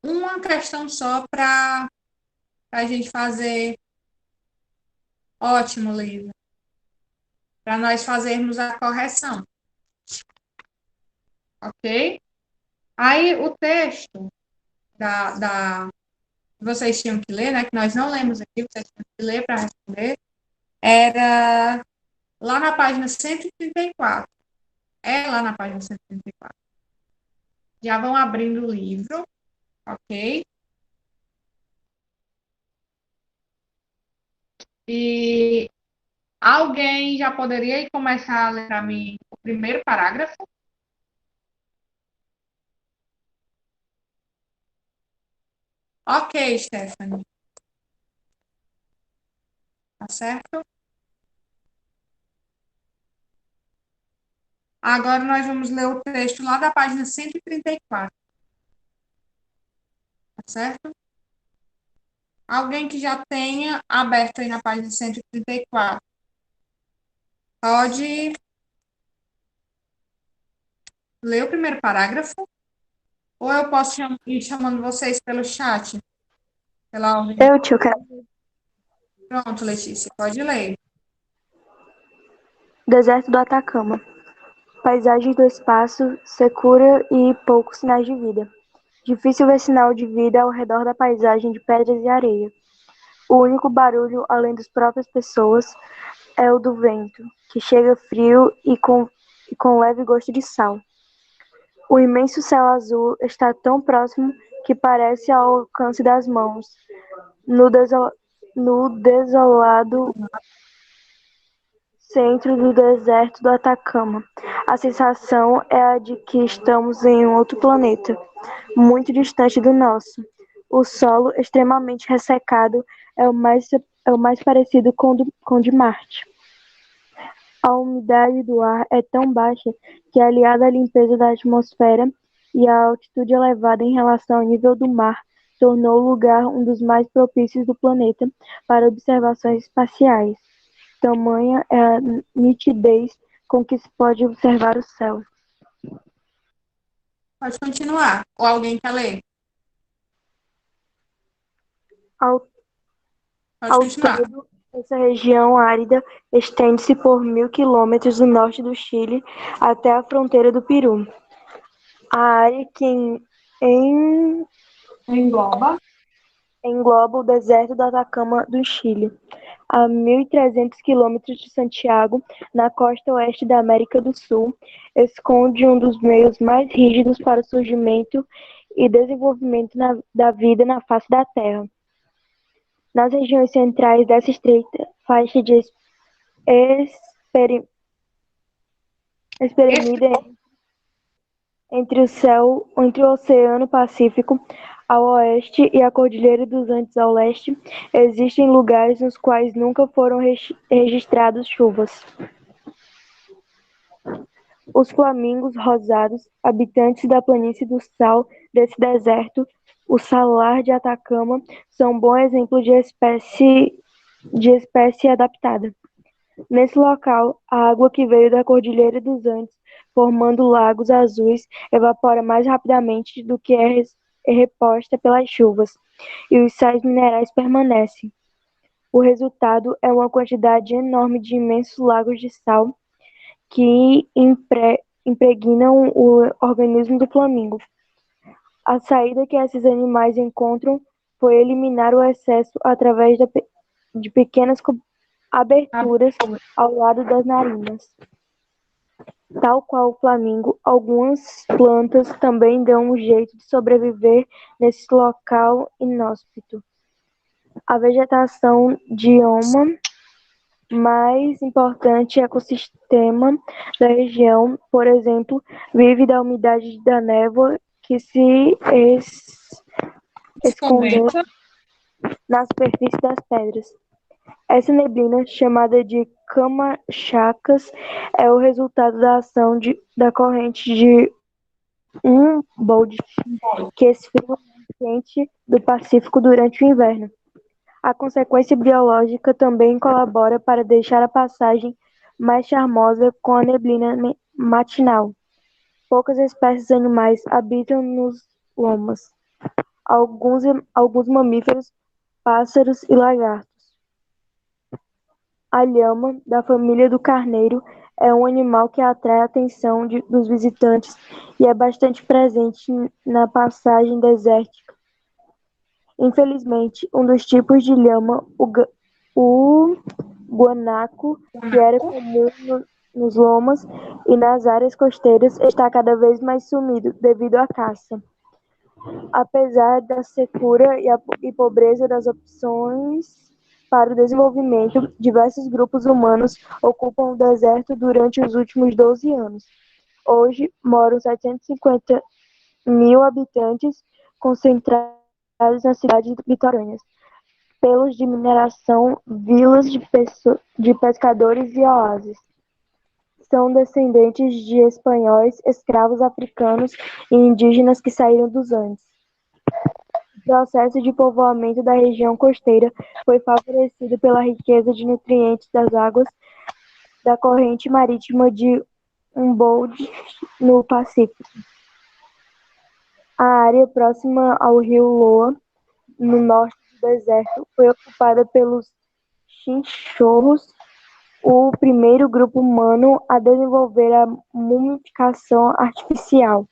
uma questão só para a gente fazer. Ótimo, Lisa. Para nós fazermos a correção, ok? Aí o texto que vocês tinham que ler, né? Que nós não lemos aqui, vocês tinham que ler para responder, era lá na página 134. É lá na página 134. Já vão abrindo o livro, ok? E alguém já poderia ir começar a ler para mim o primeiro parágrafo? Ok, Stephanie. Tá certo? Agora nós vamos ler o texto lá da página 134. Tá certo? Alguém que já tenha aberto aí na página 134. Pode ler o primeiro parágrafo? Ou eu posso ir chamando vocês pelo chat? Pela ordem. Eu, tio, quero. Pronto, Letícia, pode ler. Deserto do Atacama. Paisagens do espaço, secura e poucos sinais de vida. Difícil ver sinal de vida ao redor da paisagem de pedras e areia. O único barulho, além das próprias pessoas, é o do vento, que chega frio e com leve gosto de sal. O imenso céu azul está tão próximo que parece ao alcance das mãos. No desolado centro do deserto do Atacama, a sensação é a de que estamos em um outro planeta, muito distante do nosso. O solo, extremamente ressecado, é o mais parecido com o de Marte. A umidade do ar é tão baixa que, aliada à limpeza da atmosfera e à altitude elevada em relação ao nível do mar, tornou o lugar um dos mais propícios do planeta para observações espaciais. Tamanha é a nitidez com que se pode observar o céu. Pode continuar. Ou alguém quer ler? Ao, Pode ao continuar. todo, essa região árida estende-se por 1.000 quilômetros do norte do Chile até a fronteira do Peru. A área que em- Engloba. engloba o deserto do Atacama do Chile, a 1.300 quilômetros de Santiago, na costa oeste da América do Sul, esconde um dos meios mais rígidos para o surgimento e desenvolvimento da vida na face da Terra. Nas regiões centrais dessa estreita faixa de Esse espremida entre o Oceano Pacífico ao oeste e a Cordilheira dos Andes ao leste, existem lugares nos quais nunca foram registradas chuvas. Os flamingos rosados, habitantes da planície do sal desse deserto, o salar de Atacama, são um bom exemplo de espécie adaptada. Nesse local, a água que veio da Cordilheira dos Andes, formando lagos azuis, evapora mais rapidamente do que é reposta pelas chuvas, e os sais minerais permanecem. O resultado é uma quantidade enorme de imensos lagos de sal que impregnam o organismo do flamingo. A saída que esses animais encontram foi eliminar o excesso através de pequenas aberturas ao lado das narinas. Tal qual o flamingo, algumas plantas também dão um jeito de sobreviver nesse local inóspito. A vegetação dioma mais importante ecossistema da região, por exemplo, vive da umidade da névoa que se esconde condensa. na superfície das pedras. Essa neblina, chamada de camachacas, é o resultado da ação da corrente de Humboldt, que esfria o ambiente do Pacífico durante o inverno. A consequência biológica também colabora para deixar a passagem mais charmosa com a neblina matinal. Poucas espécies animais habitam nos lomas. alguns mamíferos, pássaros e lagartos. A lhama, da família do carneiro, é um animal que atrai a atenção dos visitantes e é bastante presente na passagem desértica. Infelizmente, um dos tipos de lhama, o guanaco, que era comum nos lomas e nas áreas costeiras, está cada vez mais sumido devido à caça. Apesar da secura e pobreza das opções para o desenvolvimento, diversos grupos humanos ocupam o deserto durante os últimos 12 anos. Hoje, moram 750 mil habitantes concentrados nas cidades litorâneas, pelos de mineração, vilas de pescadores e oásis. São descendentes de espanhóis, escravos africanos e indígenas que saíram dos Andes. O processo de povoamento da região costeira foi favorecido pela riqueza de nutrientes das águas da corrente marítima de Humboldt no Pacífico. A área próxima ao rio Loa, no norte do deserto, foi ocupada pelos chinchorros, o primeiro grupo humano a desenvolver a mumificação artificial.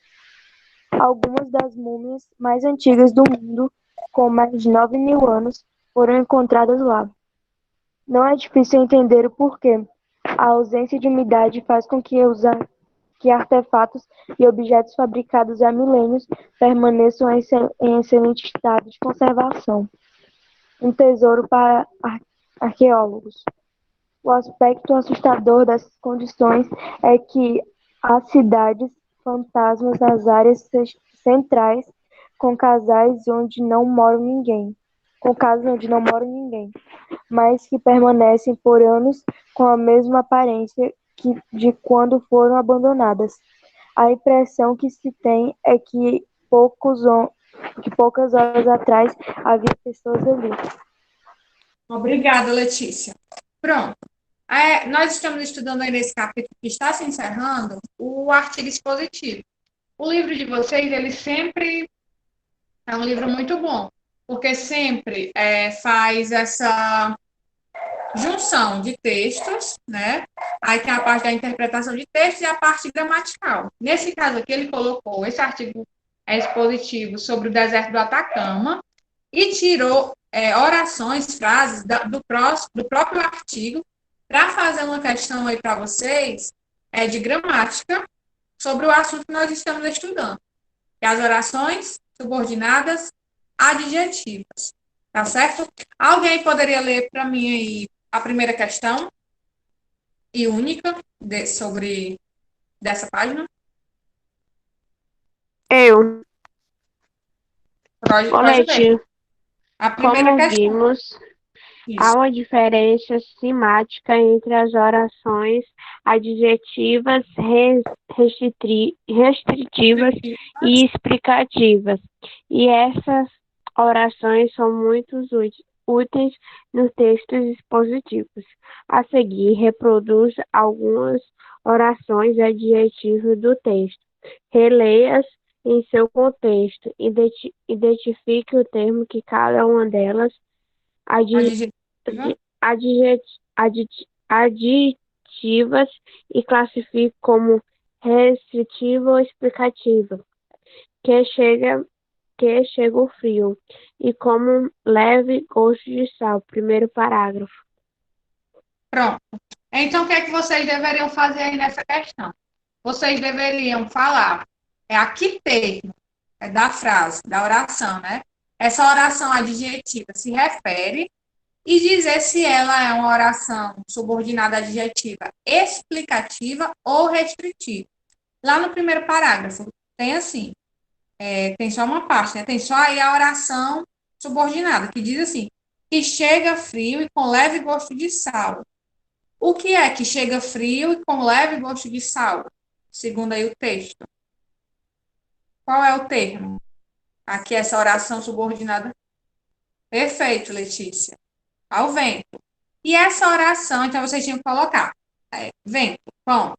Algumas das múmias mais antigas do mundo, com mais de 9.000 anos, foram encontradas lá. Não é difícil entender o porquê. A ausência de umidade faz com que artefatos e objetos fabricados há milênios permaneçam em excelente estado de conservação. Um tesouro para arqueólogos. O aspecto assustador dessas condições é que há cidades fantasmas nas áreas centrais, com casas onde não mora ninguém, mas que permanecem por anos com a mesma aparência de quando foram abandonadas. A impressão que se tem é que poucas horas atrás havia pessoas ali. Obrigada, Letícia. Pronto. Nós estamos estudando aí nesse capítulo que está se encerrando o artigo expositivo. O livro de vocês, ele sempre é um livro muito bom, porque sempre faz essa junção de textos, né? Aí tem a parte da interpretação de textos e a parte gramatical. Nesse caso aqui, ele colocou esse artigo expositivo sobre o deserto do Atacama e tirou orações, frases do próprio artigo para fazer uma questão aí para vocês de gramática sobre o assunto que nós estamos estudando. Que é as orações subordinadas adjetivas. Tá certo? Alguém poderia ler para mim aí a primeira questão e única sobre dessa página? Eu, Pode ler. A primeira como questão. vimos, há uma diferença simática entre as orações adjetivas restritivas e explicativas, e essas orações são muito úteis nos textos expositivos. A seguir, reproduz algumas orações adjetivas do texto. Releia-as em seu contexto, identifique o termo que cada uma delas adjetivas e classifique como restritiva ou explicativa, que chega o frio, e como leve gosto de sal. Primeiro parágrafo. Pronto. Então, o que é que vocês deveriam fazer aí nessa questão? Vocês deveriam falar a que termo da frase, da oração, né? Essa oração adjetiva se refere e dizer se ela é uma oração subordinada adjetiva explicativa ou restritiva. Lá no primeiro parágrafo, tem assim, tem só uma parte, né? Tem só aí a oração subordinada, que diz assim, que chega frio e com leve gosto de sal. O que é que chega frio e com leve gosto de sal? Segundo aí o texto. Qual é o termo? Aqui essa oração subordinada. Perfeito, Letícia. Ao vento. E essa oração, então, vocês tinham que colocar vento, ponto.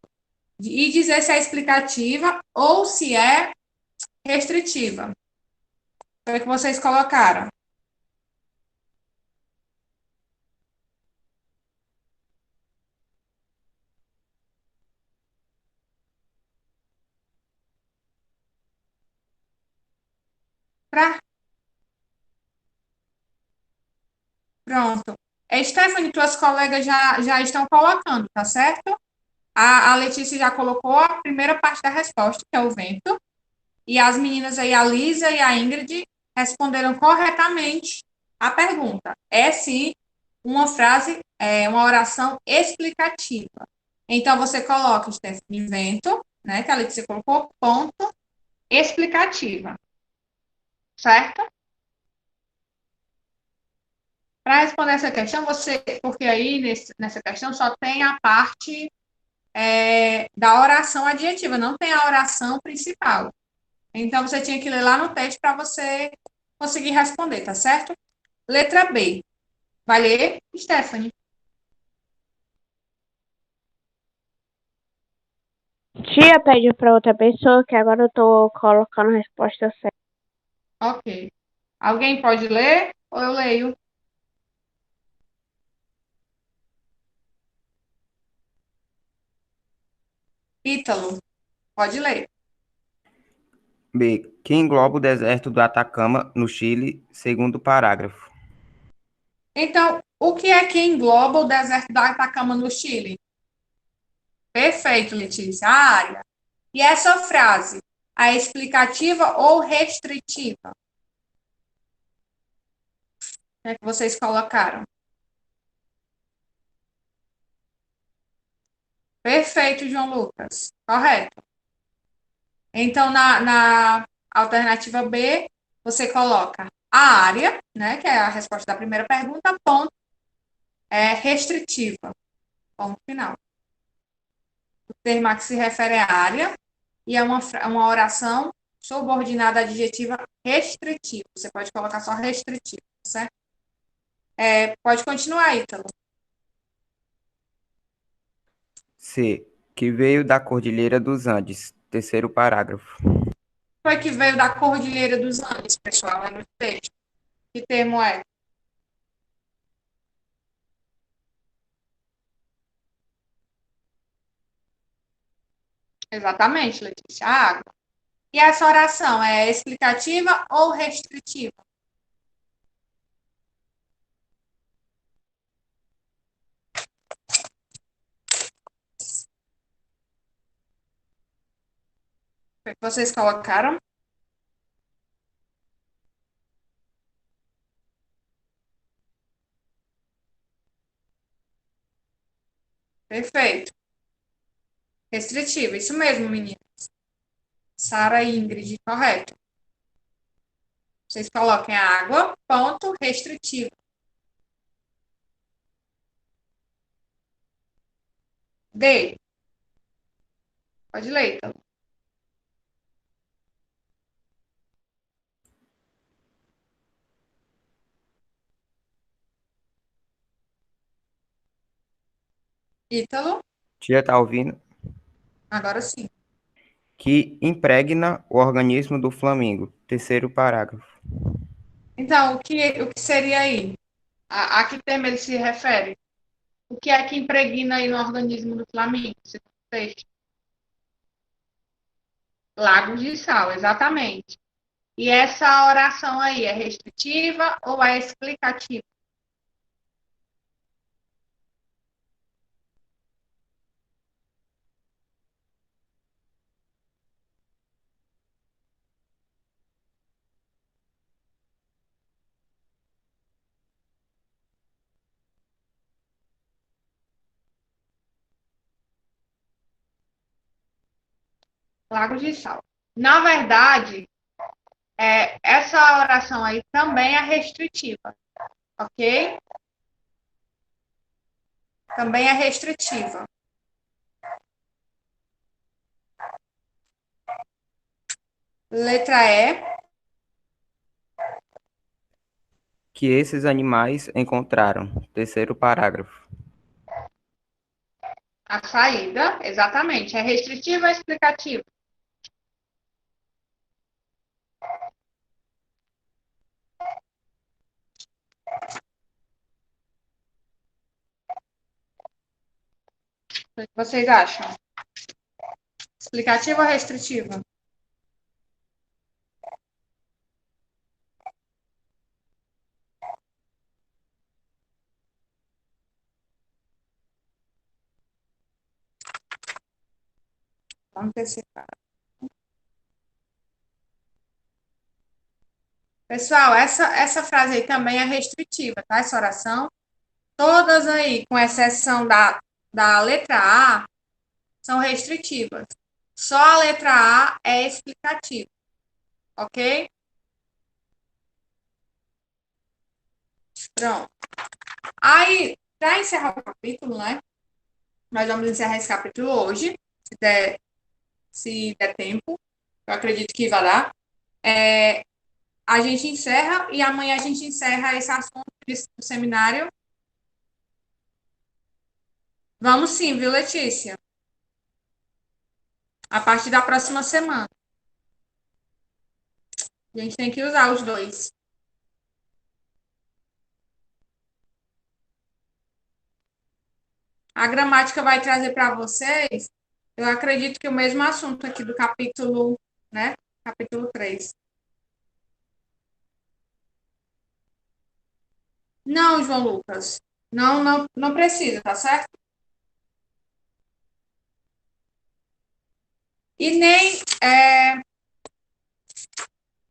E dizer se é explicativa ou se é restritiva. Foi o que vocês colocaram. Pra... Pronto. Stephanie, tuas colegas já estão colocando, tá certo? A Letícia já colocou a primeira parte da resposta, que é o vento. E as meninas aí, a Lisa e a Ingrid, responderam corretamente a pergunta. É sim uma frase, uma oração explicativa. Então, você coloca, Stephanie, vento, né? Que a Letícia colocou, ponto, explicativa. Certo? Para responder essa questão, porque aí nessa questão só tem a parte da oração adjetiva, não tem a oração principal. Então, você tinha que ler lá no texto para você conseguir responder, tá certo? Letra B. Vai ler, Stephanie. Tia pede para outra pessoa, que agora eu tô colocando a resposta certa. Ok. Alguém pode ler ou eu leio? Ítalo, pode ler. B. Que engloba o deserto do Atacama, no Chile, segundo parágrafo. Então, o que é que engloba o deserto do Atacama no Chile? Perfeito, Letícia. A área. E essa frase, a explicativa ou restritiva? O que é que vocês colocaram? Perfeito, João Lucas. Correto. Então, na alternativa B, você coloca a área, né, que é a resposta da primeira pergunta, ponto, restritiva, ponto final. O termo a que se refere à área e é uma oração subordinada adjetiva restritiva. Você pode colocar só restritivo, certo? Pode continuar, Ítalo. C. Que veio da Cordilheira dos Andes, terceiro parágrafo. Foi que veio da Cordilheira dos Andes, pessoal, é no texto. Que termo é? Exatamente, Letícia, a água. E essa oração é explicativa ou restritiva? Foi o que vocês colocaram? Perfeito. Restritiva, isso mesmo, meninas. Sara e Ingrid, correto. Vocês coloquem a água, ponto, restritivo. D. Pode ler, então. Ítalo, Tia, tá ouvindo? agora sim. Que impregna o organismo do flamingo, terceiro parágrafo. Então, o que seria aí? A que termo ele se refere? O que é que impregna aí no organismo do Flamengo? Lagos de sal, exatamente. E essa oração aí é restritiva ou é explicativa? Lagos de sal. Na verdade, essa oração aí também é restritiva, ok? Também é restritiva. Letra E. Que esses animais encontraram, terceiro parágrafo. A saída, exatamente. É restritiva ou explicativa? O que vocês acham? Explicativa ou restritiva? Vamos antecipar. Pessoal, essa frase aí também é restritiva, tá? Essa oração. Todas aí, com exceção da letra A, são restritivas. Só a letra A é explicativa, ok? Pronto. Aí, para encerrar o capítulo, né? Nós vamos encerrar esse capítulo hoje, se der tempo. Eu acredito que vai dar. A gente encerra e amanhã a gente encerra esse assunto do seminário. Vamos sim, viu, Letícia? A partir da próxima semana. A gente tem que usar os dois. A gramática vai trazer para vocês, eu acredito que o mesmo assunto aqui do capítulo, né? Capítulo 3. Não, João Lucas. Não precisa, tá certo? E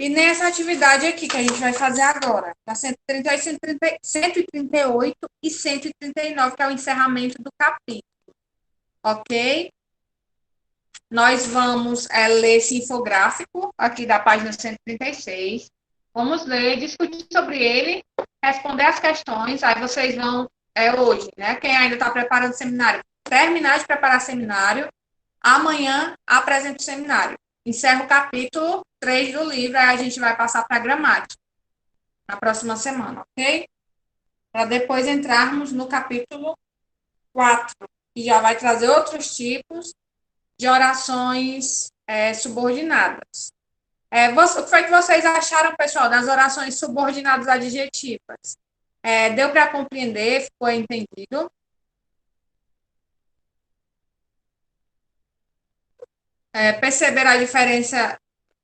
nem essa atividade aqui que a gente vai fazer agora. Tá 138 e 139, que é o encerramento do capítulo. Ok? Nós vamos ler esse infográfico aqui da página 136. Vamos ler, discutir sobre ele, responder as questões. Aí vocês vão, hoje, né? Quem ainda está preparando o seminário, terminar de preparar o seminário. Amanhã apresenta o seminário. Encerra o capítulo 3 do livro, aí a gente vai passar para a gramática na próxima semana, ok? Para depois entrarmos no capítulo 4, que já vai trazer outros tipos de orações subordinadas. O que foi que vocês acharam, pessoal, das orações subordinadas adjetivas? Deu para compreender? Ficou entendido? Perceber a diferença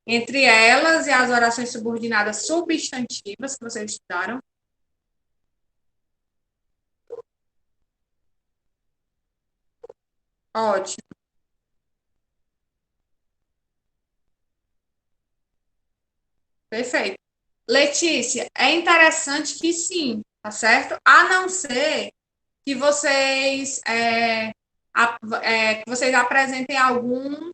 entre elas e as orações subordinadas substantivas que vocês estudaram? Ótimo. Perfeito. Letícia, é interessante que sim, tá certo? A não ser que vocês apresentem algum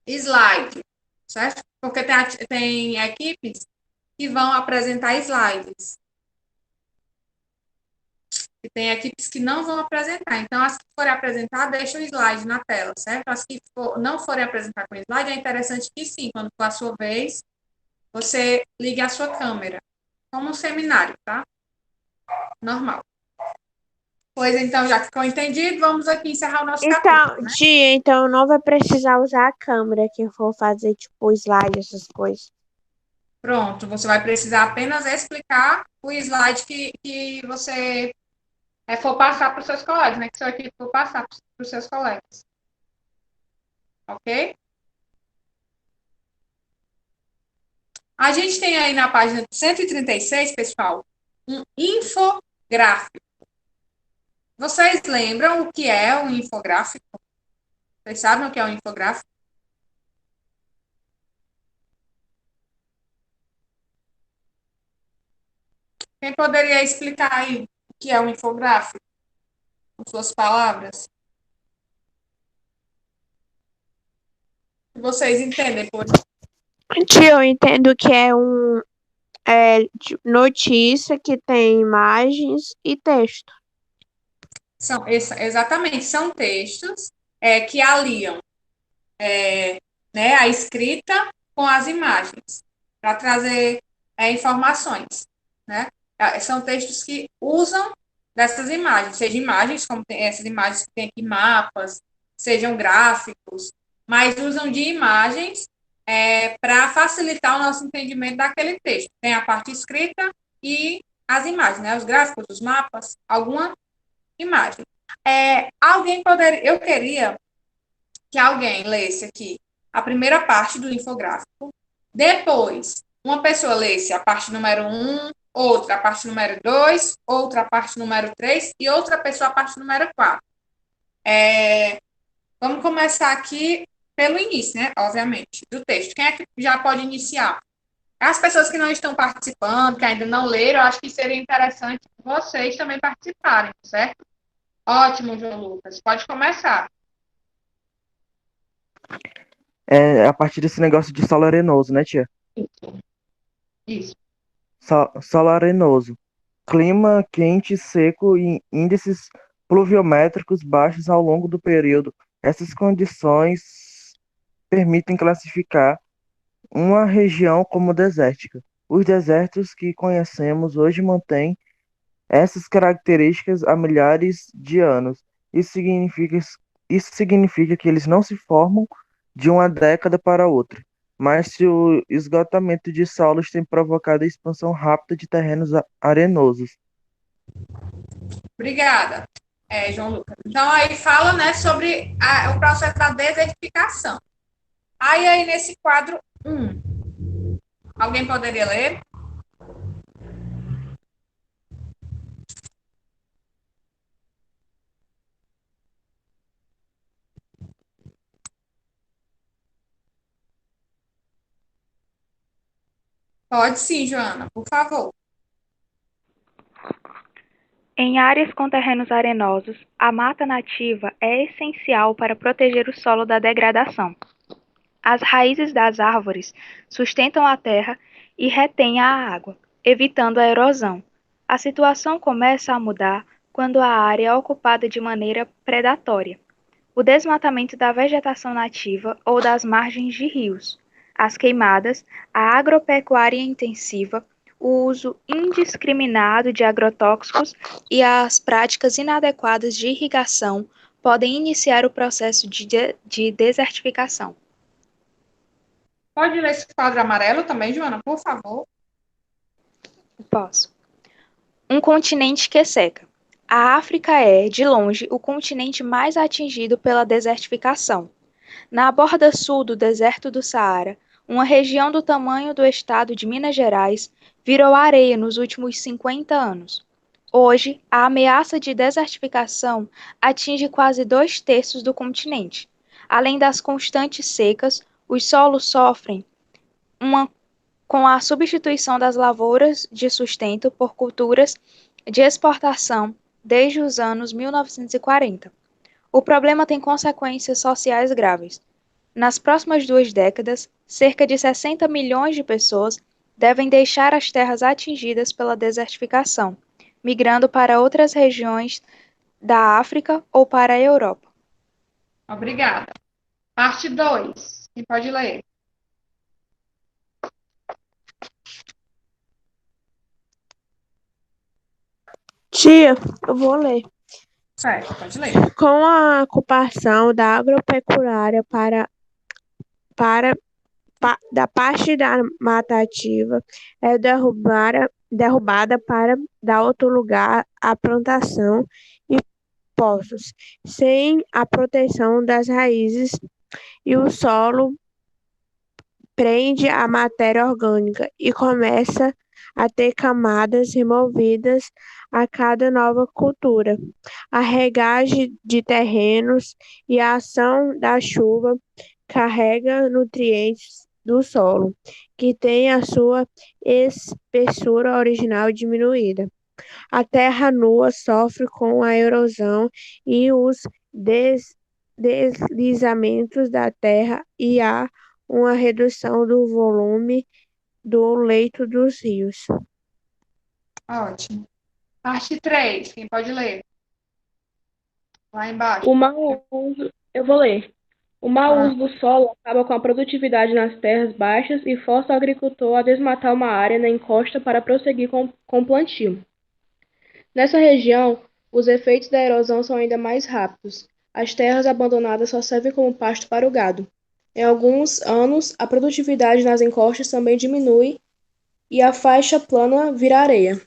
slide, certo? Porque tem equipes que vão apresentar slides. E tem equipes que não vão apresentar. Então, as que forem apresentar, deixa o slide na tela, certo? As que não forem apresentar com slide, é interessante que sim, quando for a sua vez, você ligue a sua câmera. Como um seminário, tá? Normal. Pois então, já ficou entendido, vamos aqui encerrar o nosso capítulo, né? Tia, então não vai precisar usar a câmera que eu vou fazer, tipo, slide, essas coisas. Pronto, você vai precisar apenas explicar o slide que você for passar para os seus colegas, né? Que sua equipe for passar para os seus colegas. Ok? A gente tem aí na página 136, pessoal, um infográfico. Vocês lembram o que é um infográfico? Vocês sabem o que é um infográfico? Quem poderia explicar aí o que é um infográfico? Com suas palavras? Vocês entendem por isso? Tia, eu entendo que é notícia que tem imagens e texto. Exatamente, são textos que aliam né, a escrita com as imagens, para trazer informações. Né? São textos que usam dessas imagens, seja imagens, como tem essas imagens que tem aqui, mapas, sejam gráficos, mas usam de imagens para facilitar o nosso entendimento daquele texto. Tem a parte escrita e as imagens, né? Os gráficos, os mapas, alguma imagem. Eu queria que alguém lesse aqui a primeira parte do infográfico, depois uma pessoa lesse a parte número 1, outra a parte número 2, outra a parte número 3 e outra pessoa a parte número 4. Vamos começar aqui pelo início, né? Obviamente, do texto. Quem é que já pode iniciar? As pessoas que não estão participando, que ainda não leram, eu acho que seria interessante vocês também participarem, certo? Ótimo, João Lucas. Pode começar. A partir desse negócio de solo arenoso, né, tia? Isso. Solo arenoso. Clima quente, seco e índices pluviométricos baixos ao longo do período. Essas condições permitem classificar uma região como desértica. Os desertos que conhecemos hoje mantêm essas características há milhares de anos. Isso significa que eles não se formam de uma década para outra, mas se o esgotamento de solos tem provocado a expansão rápida de terrenos arenosos. Obrigada, João Lucas. Então, aí fala, né, sobre o processo da desertificação. Aí nesse quadro 1, alguém poderia ler? Pode sim, Joana, por favor. Em áreas com terrenos arenosos, a mata nativa é essencial para proteger o solo da degradação. As raízes das árvores sustentam a terra e retêm a água, evitando a erosão. A situação começa a mudar quando a área é ocupada de maneira predatória. O desmatamento da vegetação nativa ou das margens de rios, as queimadas, a agropecuária intensiva, o uso indiscriminado de agrotóxicos e as práticas inadequadas de irrigação podem iniciar o processo de desertificação. Pode ler esse quadro amarelo também, Joana, por favor. Posso. Um continente que seca. A África é, de longe, o continente mais atingido pela desertificação. Na borda sul do deserto do Saara, uma região do tamanho do estado de Minas Gerais virou areia nos últimos 50 anos. Hoje, a ameaça de desertificação atinge quase 2/3 do continente. Além das constantes secas, os solos sofrem com a substituição das lavouras de sustento por culturas de exportação desde os anos 1940. O problema tem consequências sociais graves. Nas próximas 2 décadas, cerca de 60 milhões de pessoas devem deixar as terras atingidas pela desertificação, migrando para outras regiões da África ou para a Europa. Obrigada. Parte 2. Quem pode ler? Tia, eu vou ler. Certo, pode ler. Com a ocupação da agropecuária da parte da mata ativa é derrubada para dar outro lugar à plantação e poços, sem a proteção das raízes e o solo prende a matéria orgânica e começa a ter camadas removidas a cada nova cultura. A regagem de terrenos e a ação da chuva carrega nutrientes do solo, que tem a sua espessura original diminuída. A terra nua sofre com a erosão e os deslizamentos da terra e há uma redução do volume do leito dos rios. Ótimo. Parte 3. Quem pode ler? Lá embaixo. Eu vou ler. O mau uso do solo acaba com a produtividade nas terras baixas e força o agricultor a desmatar uma área na encosta para prosseguir com o plantio. Nessa região, os efeitos da erosão são ainda mais rápidos. As terras abandonadas só servem como pasto para o gado. Em alguns anos, a produtividade nas encostas também diminui e a faixa plana vira areia.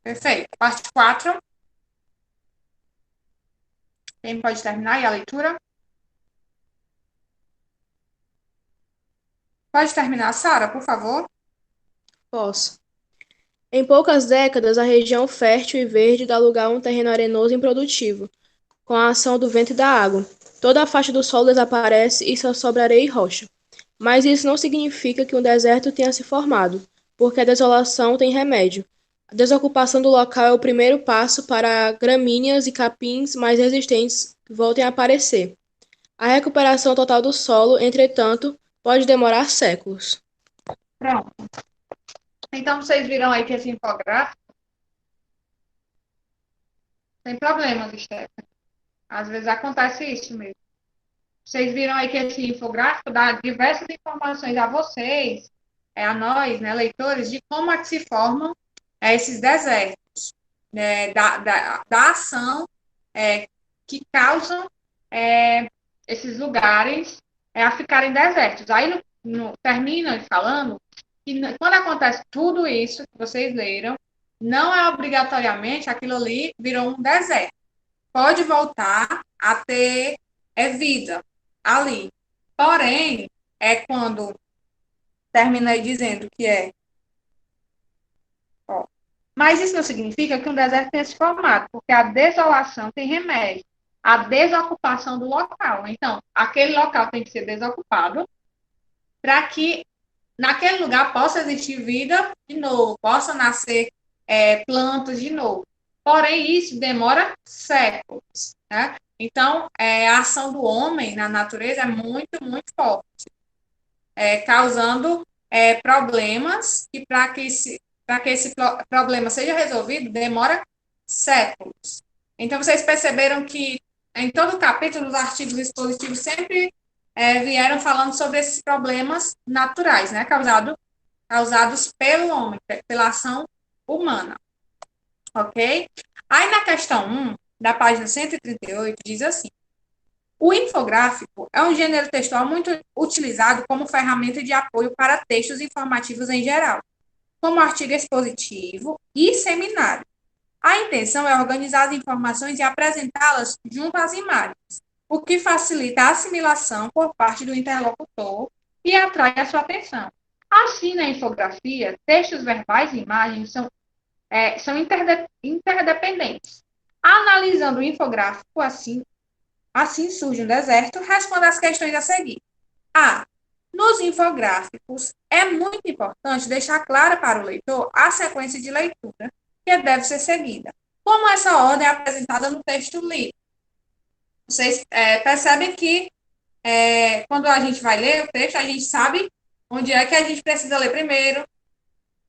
Perfeito. Parte 4. Quem pode terminar aí a leitura? Pode terminar, Sara, por favor? Posso. Em poucas décadas, a região fértil e verde dá lugar a um terreno arenoso e improdutivo, com a ação do vento e da água. Toda a faixa do solo desaparece e só sobra areia e rocha. Mas isso não significa que um deserto tenha se formado, porque a desolação tem remédio. A desocupação do local é o primeiro passo para gramíneas e capins mais resistentes voltem a aparecer. A recuperação total do solo, entretanto, pode demorar séculos. Pronto. Então, vocês viram aí que esse infográfico tem problemas, Stephanie. Às vezes acontece isso mesmo. Vocês viram aí que esse infográfico dá diversas informações a vocês, a nós, né, leitores, de como é que se formam esses desertos, né, da ação que causam esses lugares a ficarem desertos. Aí termina falando que quando acontece tudo isso que vocês leram, não é obrigatoriamente aquilo ali virou um deserto. Pode voltar a ter vida ali. Porém, é quando terminei dizendo que mas isso não significa que um deserto tenha se formado, porque a desolação tem remédio. A desocupação do local. Então, aquele local tem que ser desocupado para que naquele lugar possa existir vida de novo, possa nascer plantas de novo. Porém, isso demora séculos, né? Então, a ação do homem na natureza é muito, muito forte, causando problemas que para que esse problema seja resolvido, demora séculos. Então, vocês perceberam que em todo o capítulo, os artigos expositivos sempre vieram falando sobre esses problemas naturais, né, causados pelo homem, pela ação humana. Ok? Aí, na questão 1, da página 138, diz assim: o infográfico é um gênero textual muito utilizado como ferramenta de apoio para textos informativos em geral, como artigo expositivo e seminário. A intenção é organizar as informações e apresentá-las junto às imagens, o que facilita a assimilação por parte do interlocutor e atrai a sua atenção. Assim, na infografia, textos verbais e imagens são interdependentes. Analisando o infográfico, assim surge um deserto, responda às questões a seguir. A. Nos infográficos, é muito importante deixar clara para o leitor a sequência de leitura que deve ser seguida, como essa ordem é apresentada no texto lido. Vocês percebem que quando a gente vai ler o texto, a gente sabe onde é que a gente precisa ler primeiro,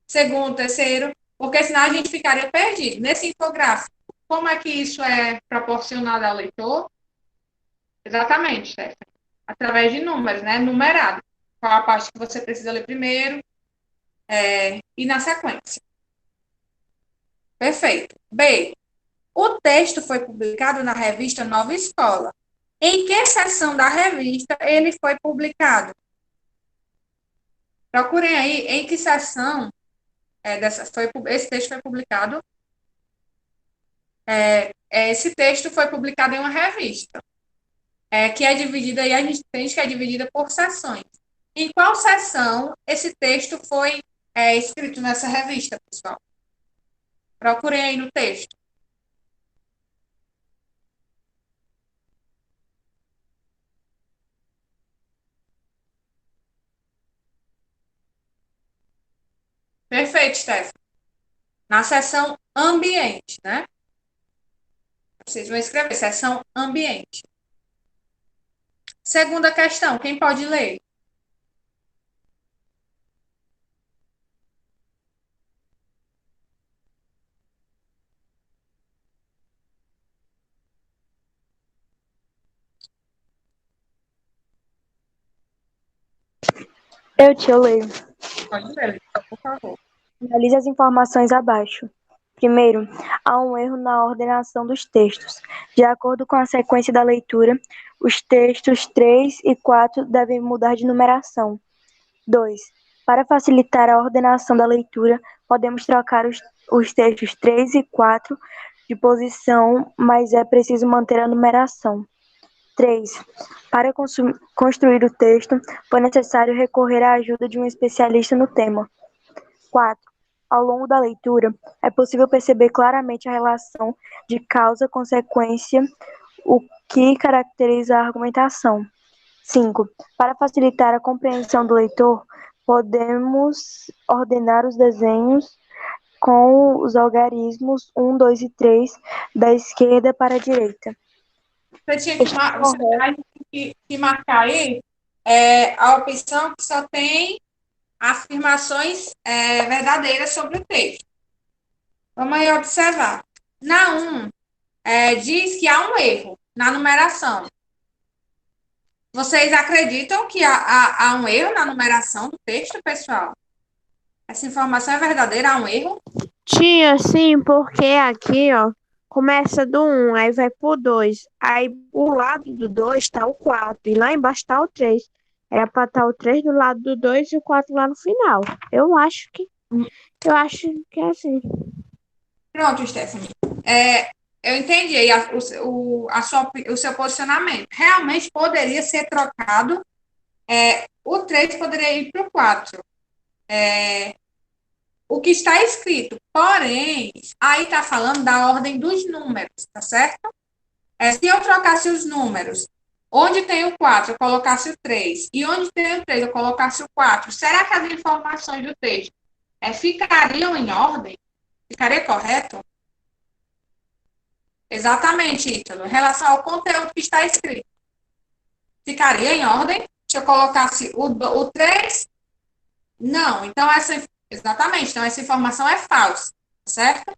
segundo, terceiro, porque senão a gente ficaria perdido. Nesse infográfico, como é que isso é proporcionado ao leitor? Exatamente, Stephanie. Através de números, né? Numerado. Qual a parte que você precisa ler primeiro e na sequência. Perfeito. B. O texto foi publicado na revista Nova Escola. Em que seção da revista ele foi publicado? Procurem aí em que seção esse texto foi publicado. Esse texto foi publicado em uma revista, que é dividida, e a gente entende que é dividida por seções. Em qual seção esse texto foi escrito nessa revista, pessoal? Procurem aí no texto. Perfeito, Stephanie. Na seção ambiente, né? Vocês vão escrever seção ambiente. Segunda questão, quem pode ler? Eu leio. Pode ler, por favor. Analise as informações abaixo. Primeiro, há um erro na ordenação dos textos. De acordo com a sequência da leitura, os textos 3 e 4 devem mudar de numeração. 2. Para facilitar a ordenação da leitura, podemos trocar os textos 3 e 4 de posição, mas é preciso manter a numeração. 3. Para construir o texto, foi necessário recorrer à ajuda de um especialista no tema. 4. Ao longo da leitura, é possível perceber claramente a relação de causa-consequência, o que caracteriza a argumentação. 5. Para facilitar a compreensão do leitor, podemos ordenar os desenhos com os algarismos 1, 2 e 3, da esquerda para a direita. Você tinha que, a gente tem que marcar aí a opção que só tem afirmações verdadeiras sobre o texto. Vamos aí observar. Na 1, diz que há um erro na numeração. Vocês acreditam que há um erro na numeração do texto, pessoal? Essa informação é verdadeira? Há um erro? Tinha sim, porque aqui, ó, começa do 1, aí vai pro 2. Aí o lado do 2 tá o 4 e lá embaixo tá o 3. Era pra estar o 3 do lado do 2 e o 4 lá no final. Eu acho que é assim. Pronto, Stephanie. Eu entendi aí o seu posicionamento. Realmente poderia ser trocado. O 3 poderia ir para o 4. O que está escrito. Porém, aí está falando da ordem dos números, tá certo? Se eu trocasse os números, onde tem o 4, eu colocasse o 3, e onde tem o 3, eu colocasse o 4, será que as informações do texto ficariam em ordem? Ficaria correto? Exatamente, Ítalo. Em relação ao conteúdo que está escrito. Ficaria em ordem? Se eu colocasse o 3? Não. Então, exatamente. Então, essa informação é falsa. Certo?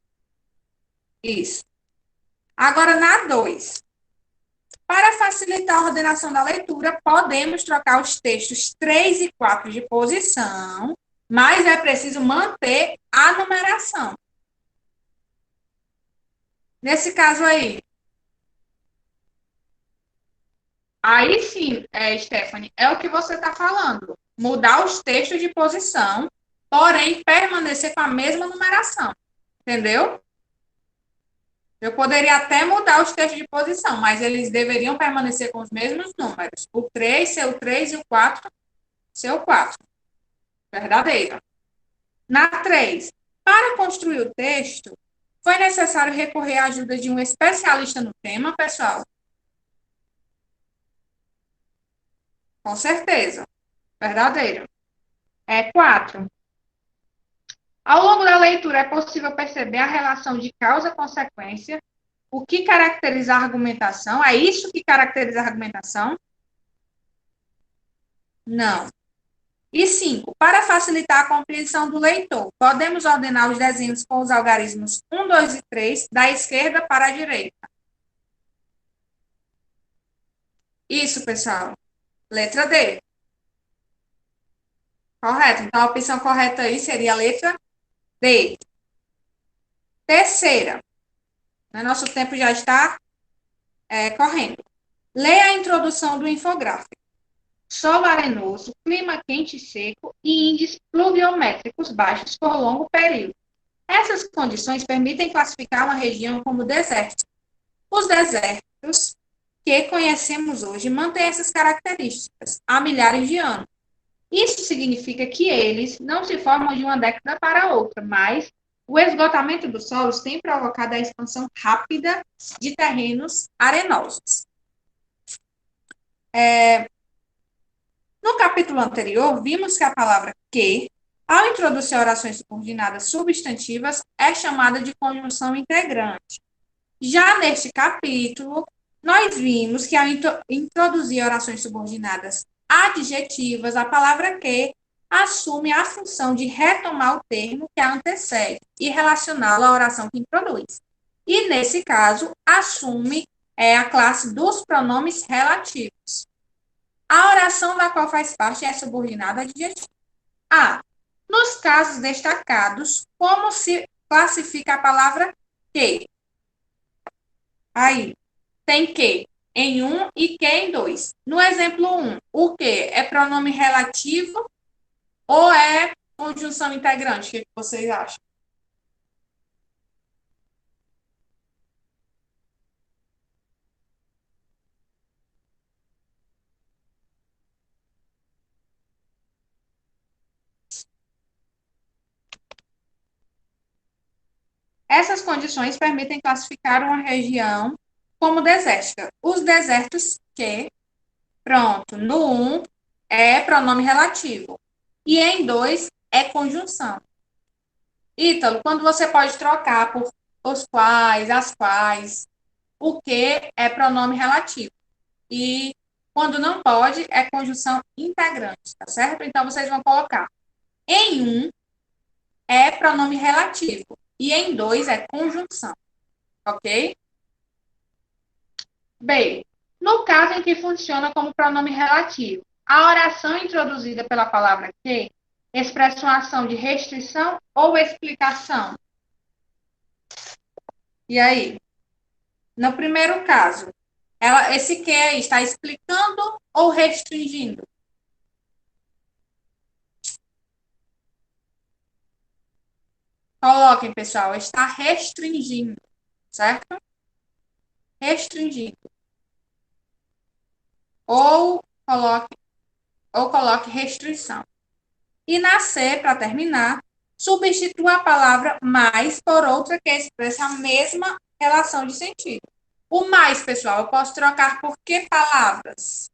Isso. Agora, na 2. Para facilitar a ordenação da leitura, podemos trocar os textos 3 e 4 de posição, mas é preciso manter a numeração. Nesse caso aí sim, Stephanie, é o que você está falando. Mudar os textos de posição, porém permanecer com a mesma numeração. Entendeu? Eu poderia até mudar os textos de posição, mas eles deveriam permanecer com os mesmos números. O 3 ser o 3 e o 4 ser o 4. Verdadeira. Na 3, para construir o texto, foi necessário recorrer à ajuda de um especialista no tema, pessoal? Com certeza. Verdadeiro. 4. Ao longo da leitura, é possível perceber a relação de causa-consequência, o que caracteriza a argumentação. É isso que caracteriza a argumentação? Não. E 5. Para facilitar a compreensão do leitor, podemos ordenar os desenhos com os algarismos 1, 2 e 3, da esquerda para a direita. Isso, pessoal. Letra D. Correto. Então, a opção correta aí seria a letra D. Terceira. Nosso tempo já está correndo. Leia a introdução do infográfico. Solo arenoso, clima quente e seco e índices pluviométricos baixos por longo período. Essas condições permitem classificar uma região como deserto. Os desertos que conhecemos hoje mantêm essas características há milhares de anos. Isso significa que eles não se formam de uma década para outra, mas o esgotamento dos solos tem provocado a expansão rápida de terrenos arenosos. No capítulo anterior, vimos que a palavra que, ao introduzir orações subordinadas substantivas, é chamada de conjunção integrante. Já neste capítulo, nós vimos que ao introduzir orações subordinadas adjetivas, a palavra que assume a função de retomar o termo que a antecede e relacioná-lo à oração que introduz. E, nesse caso, assume a classe dos pronomes relativos. A oração da qual faz parte é subordinada adjetiva. Nos casos destacados, como se classifica a palavra que? Aí, tem que em 1 e que em 2. No exemplo 1, o que é pronome relativo ou é conjunção integrante? O que vocês acham? Essas condições permitem classificar uma região como desértica. Os desertos que, pronto, no 1 é pronome relativo e em 2 é conjunção. Ítalo, quando você pode trocar por os quais, as quais, o que é pronome relativo. E quando não pode, é conjunção integrante, tá certo? Então, vocês vão colocar em 1 é pronome relativo e em 2 é conjunção, ok? B. No caso em que funciona como pronome relativo, a oração introduzida pela palavra que expressa uma ação de restrição ou explicação. E aí? No primeiro caso, esse que aí está explicando ou restringindo? Coloquem, pessoal, está restringindo, certo? Restringindo. Ou coloque restrição. E na C, para terminar, substitua a palavra mais por outra que expressa a mesma relação de sentido. O mais, pessoal, eu posso trocar por que palavras?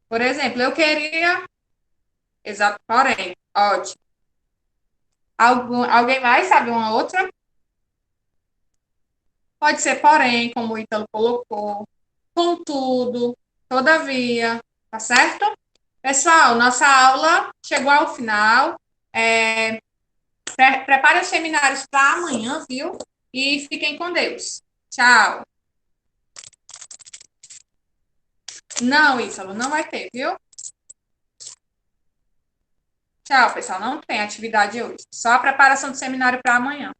Por exemplo, eu queria... Exato, porém. Ótimo. Alguém mais sabe uma outra? Pode ser porém, como o Ítalo colocou. Contudo, todavia, tá certo? Pessoal, nossa aula chegou ao final. Prepare os seminários para amanhã, viu? E fiquem com Deus. Tchau. Não, Ítalo, não vai ter, viu? Tchau, pessoal. Não tem atividade hoje. Só a preparação do seminário para amanhã.